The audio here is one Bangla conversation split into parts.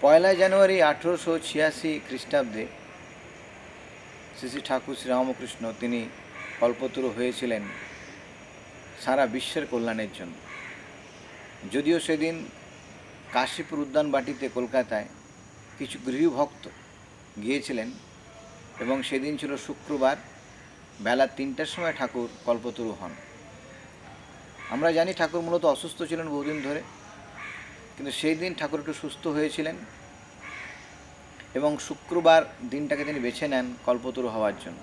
পয়লা জানুয়ারি 1886 খ্রিস্টাব্দে শ্রী শ্রী ঠাকুর শ্রীরামকৃষ্ণ তিনি কল্পতরু হয়েছিলেন সারা বিশ্বের কল্যাণের জন্য। যদিও সেদিন কাশীপুর উদ্যানবাটিতে কলকাতায় কিছু গৃহভক্ত গিয়েছিলেন এবং সেদিন ছিল শুক্রবার, বেলা 3টার সময় ঠাকুর কল্পতরু হন। আমরা জানি ঠাকুর মূলত অসুস্থ ছিলেন বহুদিন ধরে, কিন্তু সেই দিন ঠাকুর একটু সুস্থ হয়েছিলেন এবং শুক্রবার দিনটাকে তিনি বেছে নেন কল্পতরু হওয়ার জন্য।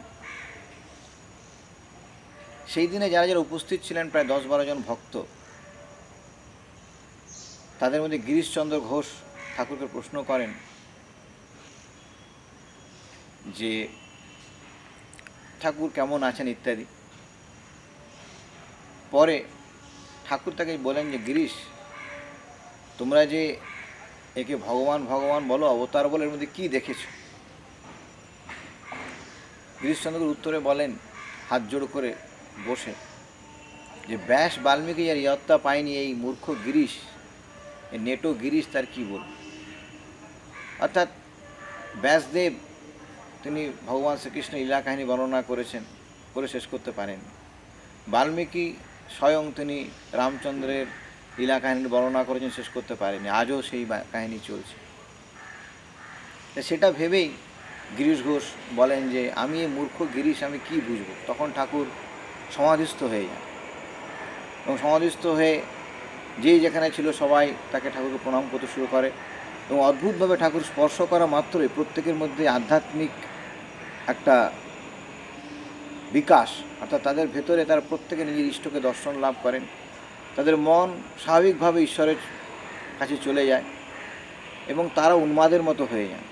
সেই দিনে যারা যারা উপস্থিত ছিলেন প্রায় 10-12 জন ভক্ত, তাদের মধ্যে গিরিশচন্দ্র ঘোষ ঠাকুরকে প্রশ্ন করেন যে ঠাকুর কেমন আছেন ইত্যাদি। পরে ঠাকুর তাকে বলেন যে গিরিশ, তোমরা যে একে ভগবান ভগবান বলো, অবতার বলো, এর মধ্যে কী দেখেছ? গিরিশচন্দ্র উত্তরে বলেন হাত জোড় করে বসে যে ব্যাস বাল্মীকি আর ইয়ত্তা পায়নি এই মূর্খ গিরিশ, এই নেটো গিরিশ তার কী বল। অর্থাৎ ব্যাসদেব তিনি ভগবান শ্রীকৃষ্ণ লীলা কাহিনী বর্ণনা করেছেন, করে শেষ করতে পারেন। বাল্মীকি স্বয়ং তিনি রামচন্দ্রের লীলা কাহিনী বর্ণনা করেছেন, শেষ করতে পারেনি। আজও সেই কাহিনী চলছে। সেটা ভেবেই গিরিশ ঘোষ বলেন যে আমি এই মূর্খ গিরিশ আমি কি বুঝবো। তখন ঠাকুর সমাধিস্থ হয়ে যান এবং সমাধিস্থ হয়ে যেই যেখানে ছিল সবাই তাকে ঠাকুরকে প্রণাম করতে শুরু করে এবং অদ্ভুতভাবে ঠাকুর স্পর্শ করা মাত্রই প্রত্যেকের মধ্যে আধ্যাত্মিক একটা বিকাশ, অর্থাৎ তাদের ভেতরে তারা প্রত্যেকে নিজের ইষ্টকে দর্শন লাভ করেন, তাদের মন স্বাভাবিকভাবে ঈশ্বরের কাছে চলে যায় এবং তারা উন্মাদের মতো হয়ে যান।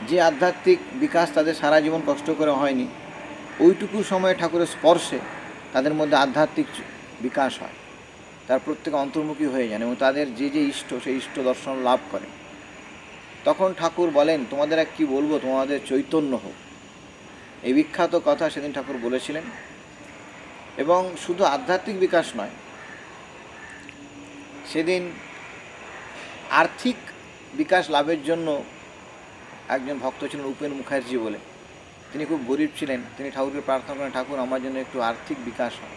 যে আধ্যাত্মিক বিকাশ তাদের সারা জীবন কষ্ট করে হয়নি, ওইটুকু সময়ে ঠাকুরের স্পর্শে তাদের মধ্যে আধ্যাত্মিক বিকাশ হয়। তার প্রত্যেকে অন্তর্মুখী হয়ে যান এবং তাদের যে যে ইষ্ট সেই ইষ্ট দর্শন লাভ করে। তখন ঠাকুর বলেন তোমাদের আর কী বলবো, তোমাদের চৈতন্য হোক। এই বিখ্যাত কথা সেদিন ঠাকুর বলেছিলেন। এবং শুধু আধ্যাত্মিক বিকাশ নয়, সেদিন আর্থিক বিকাশ লাভের জন্য একজন ভক্ত ছিলেন উপেন মুখার্জি বলে। তিনি খুব গরিব ছিলেন। তিনি ঠাকুরকে প্রার্থনা করেন ঠাকুর আমার জন্য একটু আর্থিক বিকাশ হয়।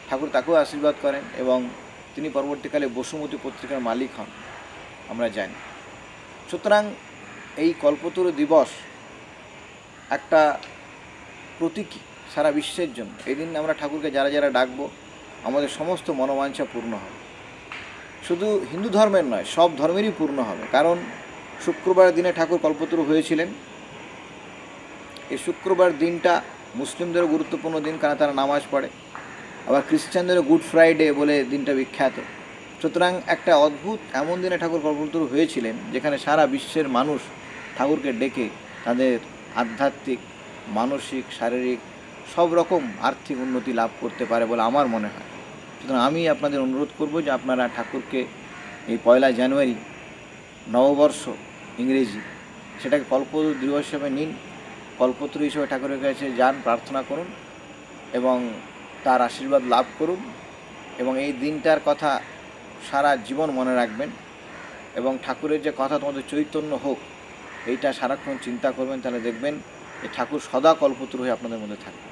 ঠাকুর তাকেও আশীর্বাদ করেন এবং তিনি পরবর্তীকালে বসুমতী পত্রিকার মালিক হন, আমরা জানি। সুতরাং এই কল্পতরু দিবস একটা প্রতীকী সারা বিশ্বের জন্য। এই দিন আমরা ঠাকুরকে যারা যারা ডাকবো আমাদের সমস্ত মনোবাঞ্ছা পূর্ণ হবে। শুধু হিন্দু ধর্মের নয়, সব ধর্মেরই পূর্ণ হবে। কারণ শুক্রবার দিনে ঠাকুর কল্পতরু হয়েছিলেন। এই শুক্রবার দিনটা মুসলিমদেরও গুরুত্বপূর্ণ দিন, কারণ তারা নামাজ পড়ে। আবার খ্রিস্টানদেরও গুড ফ্রাইডে বলে দিনটা বিখ্যাত। সুতরাং একটা অদ্ভুত এমন দিনে ঠাকুর কল্পতরু হয়েছিলেন যেখানে সারা বিশ্বের মানুষ ঠাকুরকে ডেকে তাদের আধ্যাত্মিক, মানসিক, শারীরিক সব রকম আর্থিক উন্নতি লাভ করতে পারে বলে আমার মনে হয়। সুতরাং আমি আপনাদের অনুরোধ করব যে আপনারা ঠাকুরকে এই পয়লা জানুয়ারি নববর্ষ ইংরেজি, সেটাকে কল্পতরু দিবস হিসেবে নিন। কল্পতরু হিসেবে ঠাকুরের কাছে যান, প্রার্থনা করুন এবং তার আশীর্বাদ লাভ করুন এবং এই দিনটার কথা সারা জীবন মনে রাখবেন এবং ঠাকুরের যে কথা তোমাদের চৈতন্য হোক এইটা সারাক্ষণ চিন্তা করবেন। তাহলে দেখবেন যে ঠাকুর সদা কল্পতরু হয়ে আপনাদের মধ্যে থাকবে।